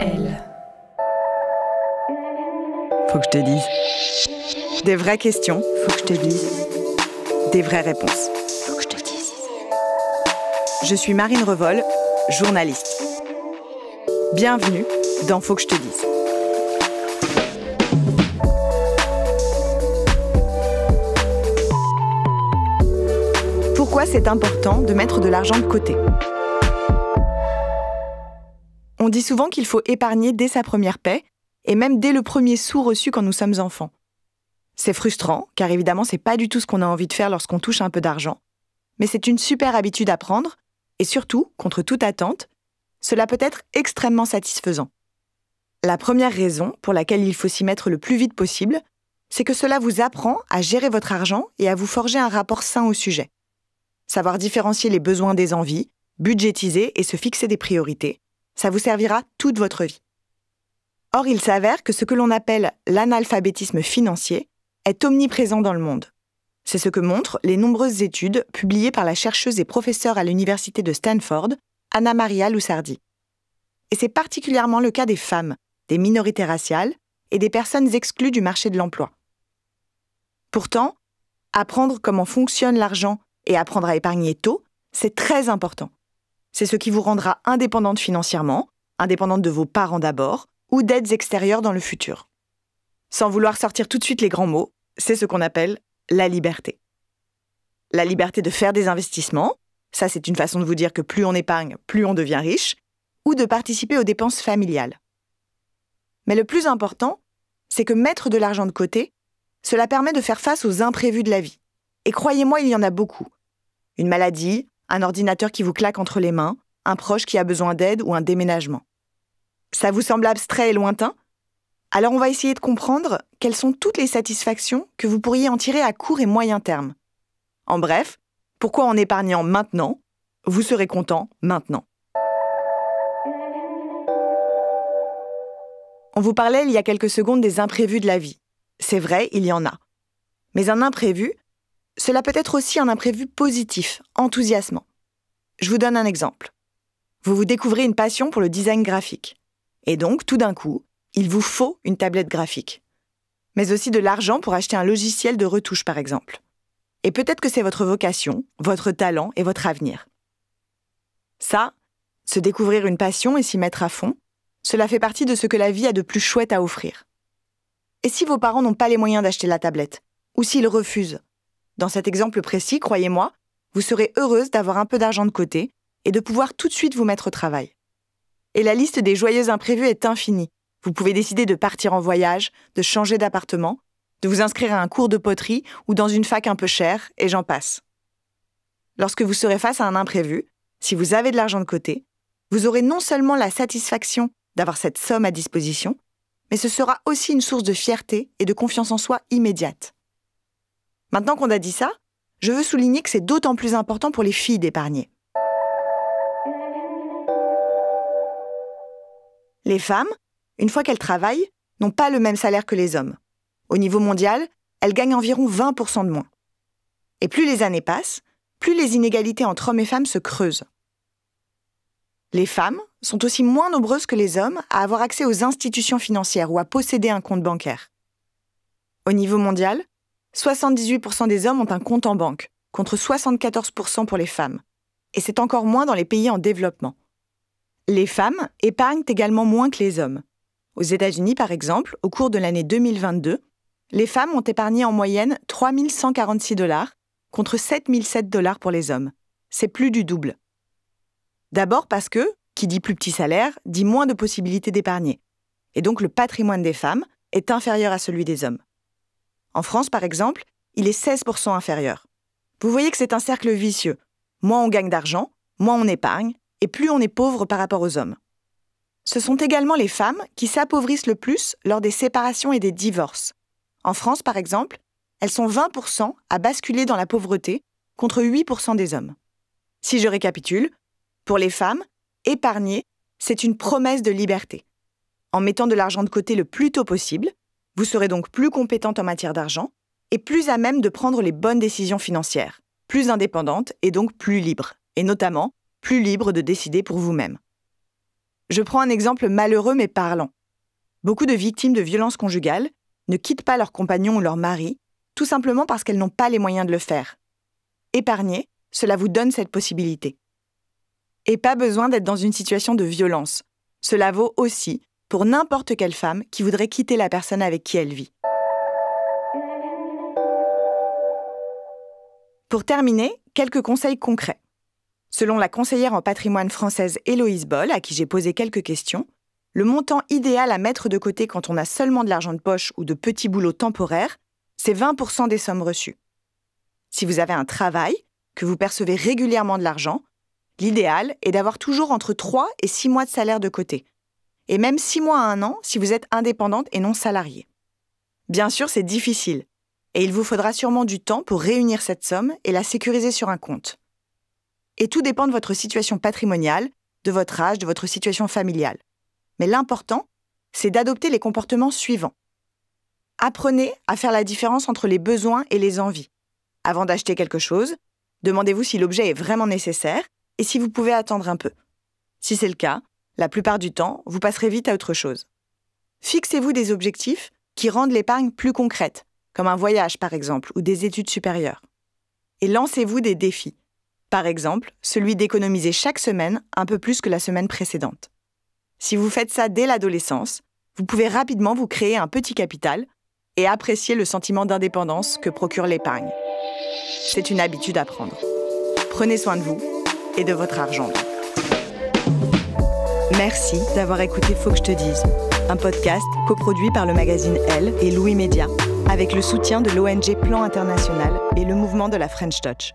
elle. Faut que je te dise. Des vraies questions, faut que je te dise. Des vraies réponses. Faut que je te dise. Je suis Marine Revol, journaliste. Bienvenue dans Faut que je te dise. Pourquoi c'est important de mettre de l'argent de côté ? On dit souvent qu'il faut épargner dès sa première paie, et même dès le premier sou reçu quand nous sommes enfants. C'est frustrant, car évidemment, c'est pas du tout ce qu'on a envie de faire lorsqu'on touche un peu d'argent. Mais c'est une super habitude à prendre, et surtout, contre toute attente, cela peut être extrêmement satisfaisant. La première raison pour laquelle il faut s'y mettre le plus vite possible, c'est que cela vous apprend à gérer votre argent et à vous forger un rapport sain au sujet. Savoir différencier les besoins des envies, budgétiser et se fixer des priorités, ça vous servira toute votre vie. Or, il s'avère que ce que l'on appelle l'analphabétisme financier est omniprésent dans le monde. C'est ce que montrent les nombreuses études publiées par la chercheuse et professeure à l'université de Stanford, Anna Maria Lusardi. Et c'est particulièrement le cas des femmes, des minorités raciales et des personnes exclues du marché de l'emploi. Pourtant, apprendre comment fonctionne l'argent et apprendre à épargner tôt, c'est très important. C'est ce qui vous rendra indépendante financièrement, indépendante de vos parents d'abord, ou d'aides extérieures dans le futur. Sans vouloir sortir tout de suite les grands mots, c'est ce qu'on appelle la liberté. La liberté de faire des investissements, ça c'est une façon de vous dire que plus on épargne, plus on devient riche, ou de participer aux dépenses familiales. Mais le plus important, c'est que mettre de l'argent de côté, cela permet de faire face aux imprévus de la vie. Et croyez-moi, il y en a beaucoup. Une maladie, un ordinateur qui vous claque entre les mains, un proche qui a besoin d'aide ou un déménagement. Ça vous semble abstrait et lointain ? Alors on va essayer de comprendre quelles sont toutes les satisfactions que vous pourriez en tirer à court et moyen terme. En bref, pourquoi en épargnant maintenant, vous serez content maintenant. On vous parlait il y a quelques secondes des imprévus de la vie. C'est vrai, il y en a. Mais un imprévu, cela peut être aussi un imprévu positif, enthousiasmant. Je vous donne un exemple. Vous vous découvrez une passion pour le design graphique. Et donc, tout d'un coup, il vous faut une tablette graphique. Mais aussi de l'argent pour acheter un logiciel de retouche, par exemple. Et peut-être que c'est votre vocation, votre talent et votre avenir. Ça, se découvrir une passion et s'y mettre à fond, cela fait partie de ce que la vie a de plus chouette à offrir. Et si vos parents n'ont pas les moyens d'acheter la tablette, ou s'ils refusent, dans cet exemple précis, croyez-moi, vous serez heureuse d'avoir un peu d'argent de côté et de pouvoir tout de suite vous mettre au travail. Et la liste des joyeux imprévus est infinie. Vous pouvez décider de partir en voyage, de changer d'appartement, de vous inscrire à un cours de poterie ou dans une fac un peu chère, et j'en passe. Lorsque vous serez face à un imprévu, si vous avez de l'argent de côté, vous aurez non seulement la satisfaction d'avoir cette somme à disposition, mais ce sera aussi une source de fierté et de confiance en soi immédiate. Maintenant qu'on a dit ça, je veux souligner que c'est d'autant plus important pour les filles d'épargner. Les femmes, une fois qu'elles travaillent, n'ont pas le même salaire que les hommes. Au niveau mondial, elles gagnent environ 20% de moins. Et plus les années passent, plus les inégalités entre hommes et femmes se creusent. Les femmes sont aussi moins nombreuses que les hommes à avoir accès aux institutions financières ou à posséder un compte bancaire. Au niveau mondial, 78% des hommes ont un compte en banque, contre 74% pour les femmes. Et c'est encore moins dans les pays en développement. Les femmes épargnent également moins que les hommes. Aux États-Unis, par exemple, au cours de l'année 2022, les femmes ont épargné en moyenne 3 146 $ contre 7 007 $ pour les hommes. C'est plus du double. D'abord parce que, qui dit plus petit salaire, dit moins de possibilités d'épargner. Et donc le patrimoine des femmes est inférieur à celui des hommes. En France, par exemple, il est 16% inférieur. Vous voyez que c'est un cercle vicieux. Moins on gagne d'argent, moins on épargne, et plus on est pauvre par rapport aux hommes. Ce sont également les femmes qui s'appauvrissent le plus lors des séparations et des divorces. En France, par exemple, elles sont 20% à basculer dans la pauvreté, contre 8% des hommes. Si je récapitule, pour les femmes, épargner, c'est une promesse de liberté. En mettant de l'argent de côté le plus tôt possible, vous serez donc plus compétente en matière d'argent et plus à même de prendre les bonnes décisions financières, plus indépendante et donc plus libre, et notamment plus libre de décider pour vous-même. Je prends un exemple malheureux mais parlant. Beaucoup de victimes de violences conjugales ne quittent pas leur compagnon ou leur mari, tout simplement parce qu'elles n'ont pas les moyens de le faire. Épargner, cela vous donne cette possibilité. Et pas besoin d'être dans une situation de violence. Cela vaut aussi pour n'importe quelle femme qui voudrait quitter la personne avec qui elle vit. Pour terminer, quelques conseils concrets. Selon la conseillère en patrimoine française Héloïse Boll, à qui j'ai posé quelques questions, le montant idéal à mettre de côté quand on a seulement de l'argent de poche ou de petits boulots temporaires, c'est 20% des sommes reçues. Si vous avez un travail, que vous percevez régulièrement de l'argent, l'idéal est d'avoir toujours entre 3 et 6 mois de salaire de côté. Et même 6 mois à 1 an si vous êtes indépendante et non salariée. Bien sûr, c'est difficile. Et il vous faudra sûrement du temps pour réunir cette somme et la sécuriser sur un compte. Et tout dépend de votre situation patrimoniale, de votre âge, de votre situation familiale. Mais l'important, c'est d'adopter les comportements suivants. Apprenez à faire la différence entre les besoins et les envies. Avant d'acheter quelque chose, demandez-vous si l'objet est vraiment nécessaire et si vous pouvez attendre un peu. Si c'est le cas, la plupart du temps, vous passerez vite à autre chose. Fixez-vous des objectifs qui rendent l'épargne plus concrète, comme un voyage par exemple, ou des études supérieures. Et lancez-vous des défis. Par exemple, celui d'économiser chaque semaine un peu plus que la semaine précédente. Si vous faites ça dès l'adolescence, vous pouvez rapidement vous créer un petit capital et apprécier le sentiment d'indépendance que procure l'épargne. C'est une habitude à prendre. Prenez soin de vous et de votre argent. Merci d'avoir écouté Faut que je te dise, un podcast coproduit par le magazine Elle et Louis Média, avec le soutien de l'ONG Plan International et le mouvement de la French Touch.